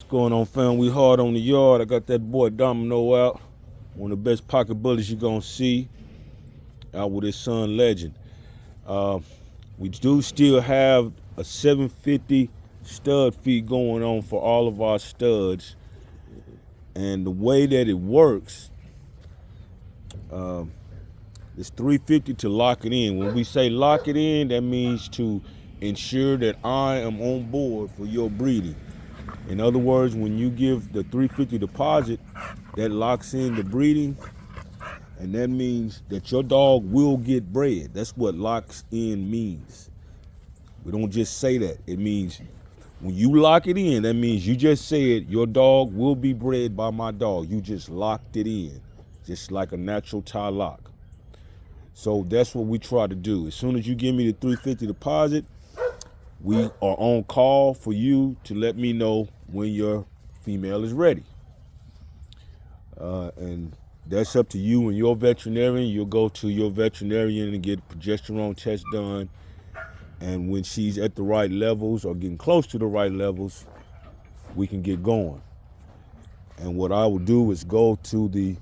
What's going on, fam? We hard on the yard. I got that boy Domino out. One of the best pocket bullies you're going to see out with his son, Legend. Uh, we do still have a 750 stud fee going on for all of our studs. And the way that it works, it's 350 to lock it in. When we say lock it in, that means to ensure that I am on board for your breeding. In other words, when you give the 350 deposit, that locks in the breeding, and that means that your dog will get bred. That's what locks in means. We don't just say that. It means when you lock it in, that means you just said your dog will be bred by my dog. You just locked it in, just like a natural tie lock. So that's what we try to do. As soon as you give me the 350 deposit, we are on call for you to let me know when your female is ready. And that's up to you and your veterinarian. You'll go to your veterinarian and get a progesterone test done. And when she's at the right levels or getting close to the right levels, we can get going. And what I will do is go to the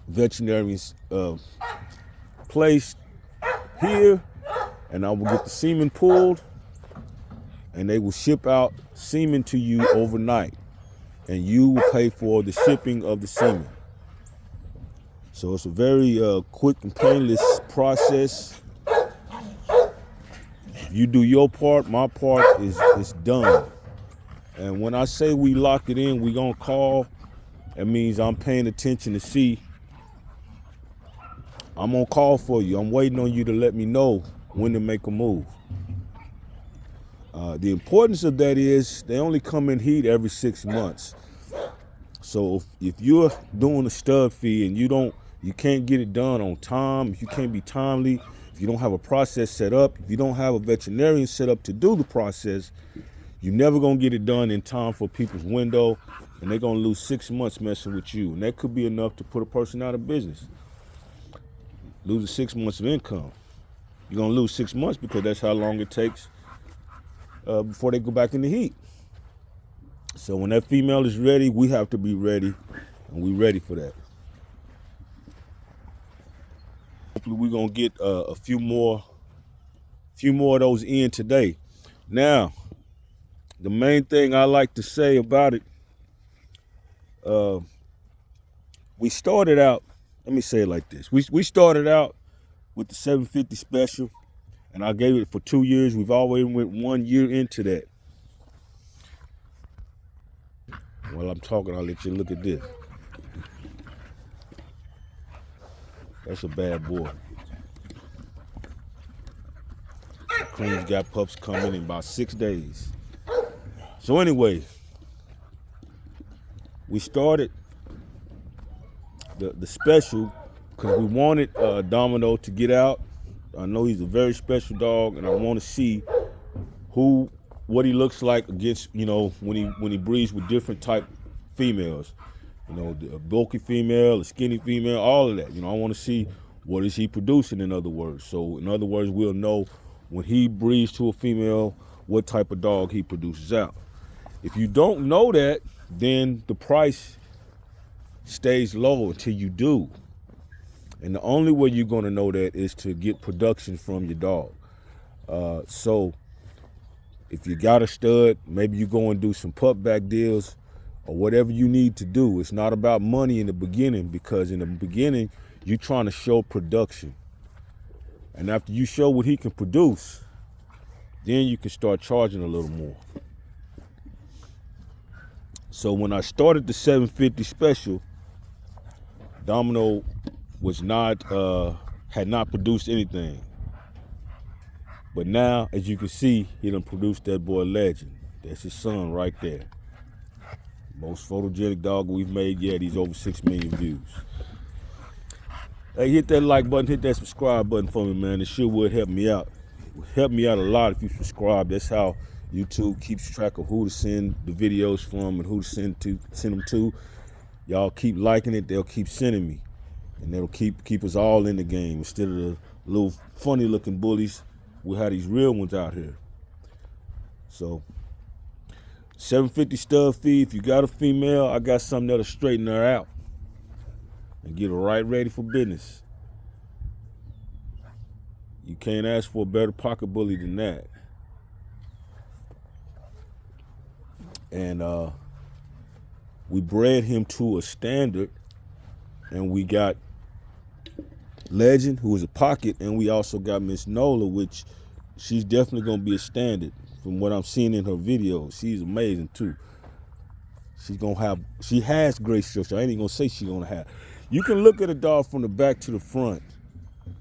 veterinarian's place here, and I will get the semen pulled, and they will ship out semen to you overnight, and you will pay for the shipping of the semen. So it's a very quick and painless process. You do your part, my part is done. And when I say we lock it in, we gonna call, that means I'm paying attention to see. I'm on call for you. I'm waiting on you to let me know when to make a move. The importance of that is they only come in heat every 6 months. So if you're doing a stud fee and you can't get it done on time, if you can't be timely, if you don't have a process set up, if you don't have a veterinarian set up to do the process, you're never gonna get it done in time for people's window, and they're gonna lose 6 months messing with you. And that could be enough to put a person out of business. Losing 6 months of income. You're gonna lose 6 months because that's how long it takes before they go back in the heat. So when that female is ready, we have to be ready, and we ready for that. Hopefully we're gonna get a few more of those in today. Now, the main thing I like to say about it, we started out, let me say it like this. We started out with the 750 special, and I gave it for 2 years. We've always went 1 year into that. While I'm talking, I'll let you look at this. That's a bad boy. The Queen's got pups coming in about 6 days. So anyway, we started the special because we wanted Domino to get out. I know he's a very special dog, and I want to see what he looks like against, when he breeds with different type females. A bulky female, a skinny female, all of that. I want to see what is he producing, in other words. So in other words, we'll know when he breeds to a female what type of dog he produces out. If you don't know that, then the price stays low until you do. And the only way you're going to know that is to get production from your dog. So if you got a stud, maybe you go and do some pup back deals or whatever you need to do. It's not about money in the beginning, because in the beginning, you're trying to show production. And after you show what he can produce, then you can start charging a little more. So when I started the 750 special, Domino had not produced anything. But now, as you can see, he done produced that boy Legend. That's his son right there. Most photogenic dog we've made yet. He's over 6 million views. Hey, hit that like button, hit that subscribe button for me, man. It sure would help me out. It would help me out a lot if you subscribe. That's how YouTube keeps track of who to send the videos from and who to send them to. Y'all keep liking it, they'll keep sending me. And that'll keep us all in the game. Instead of the little funny looking bullies, we have these real ones out here. So $750 stud fee. If you got a female, I got something that'll straighten her out and get her right ready for business. You can't ask for a better pocket bully than that. And we bred him to a standard, and we got Legend, who is a pocket, and we also got Miss Nola, which she's definitely gonna be a standard from what I'm seeing in her videos. She's amazing too. She has great structure. I ain't even gonna say she's gonna have. You can look at a dog from the back to the front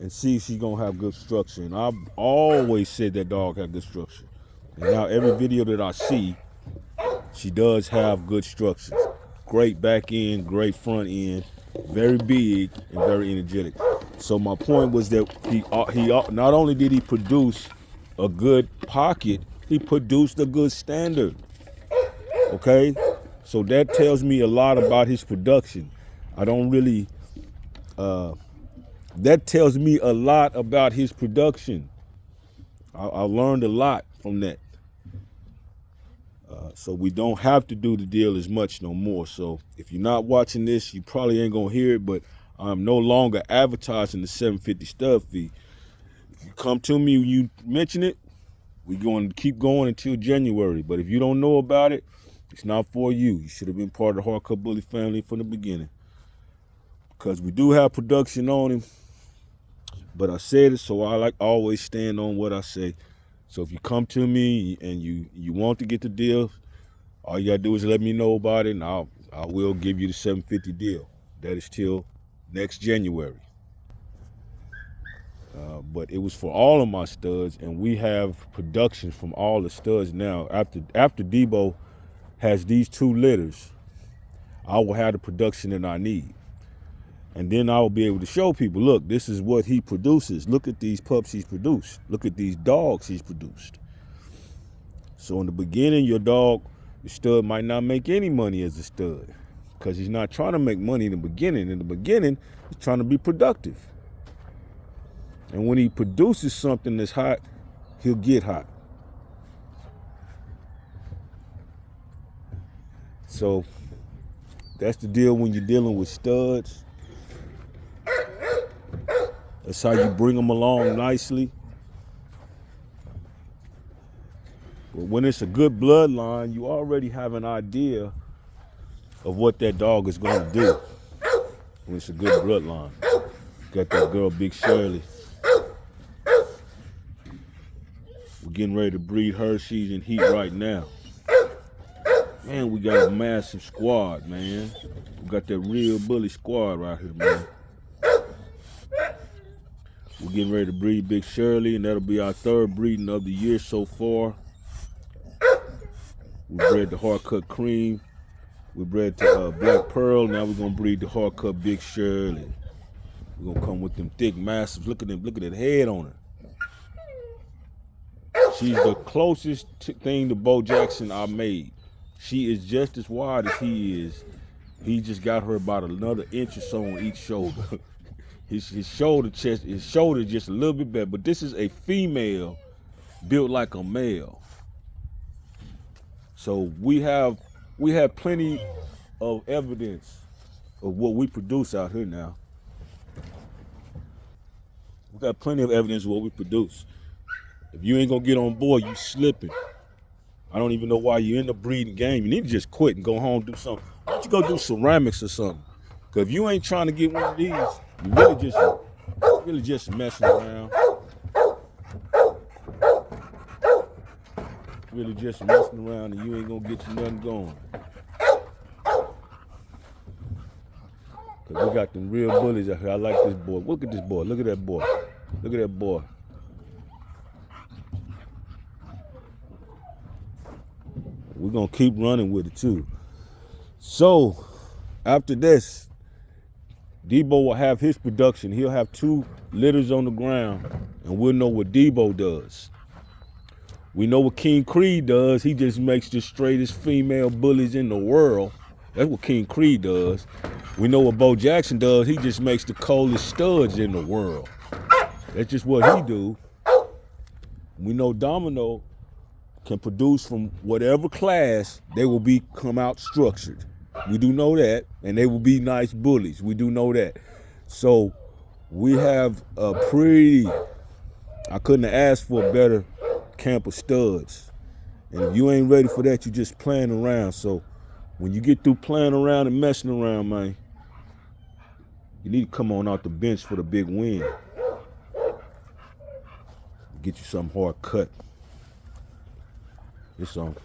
and see if she's gonna have good structure. And I've always said that dog had good structure. And now every video that I see, she does have good structures. Great back end, great front end, very big and very energetic. So my point was that he not only did he produce a good pocket, he produced a good standard. Okay, so that tells me a lot about his production. That tells me a lot about his production. I learned a lot from that. So we don't have to do the deal as much no more. So if you're not watching this, you probably ain't gonna hear it, but I'm no longer advertising the $750 stud fee. If you come to me, you mention it, we're going to keep going until January. But if you don't know about it, it's not for you. You should have been part of the Hardcut Bully family from the beginning. Because we do have production on him. But I said it, so I always stand on what I say. So if you come to me and you want to get the deal, all you gotta do is let me know about it, and I will give you the $750 deal. That is till next January. But it was for all of my studs, and we have production from all the studs now. After Debo has these 2 litters, I will have the production that I need. And then I will be able to show people, look, this is what he produces. Look at these pups he's produced. Look at these dogs he's produced. So in the beginning, your stud might not make any money as a stud because he's not trying to make money in the beginning. In the beginning, he's trying to be productive. And when he produces something that's hot, he'll get hot. So that's the deal when you're dealing with studs. That's how you bring them along nicely. But when it's a good bloodline, you already have an idea of what that dog is going to do. When it's a good bloodline. Got that girl, Big Shirley. We're getting ready to breed her. She's in heat right now. Man, we got a massive squad, man. We got that real bully squad right here, man. We're getting ready to breed Big Shirley, and that'll be our 3rd breeding of the year so far. We bred the Hardcut Cream. We bred the Black Pearl. Now we're gonna breed the Hardcut Big Shirley. We're gonna come with them thick, massive. Look at them. Look at that head on her. She's the closest thing to Bo Jackson I made. She is just as wide as he is. He just got her about another inch or so on each shoulder. His shoulder just a little bit better. But this is a female built like a male. So we have plenty of evidence of what we produce out here now. We got plenty of evidence of what we produce. If you ain't gonna get on board, you slipping. I don't even know why you're in the breeding game. You need to just quit and go home and do something. Why don't you go do ceramics or something? Because if you ain't trying to get one of these, you really just messing around. Really just messing around, and you ain't gonna get you nothing going. Because we got them real bullies out here. I like this boy. Look at this boy. Look at that boy. Look at that boy. We're gonna keep running with it too. So after this, Debo will have his production. He'll have 2 litters on the ground, and we'll know what Debo does. We know what King Creed does. He just makes the straightest female bullies in the world. That's what King Creed does. We know what Bo Jackson does. He just makes the coldest studs in the world. That's just what he do. We know Domino can produce from whatever class, they will come out structured. We do know that, and they will be nice bullies. We do know that. So we have a pretty, I couldn't have asked for a better camp of studs. And if you ain't ready for that, you're just playing around. So when you get through playing around and messing around, man, you need to come on out the bench for the big win. Get you something hard cut. It's on.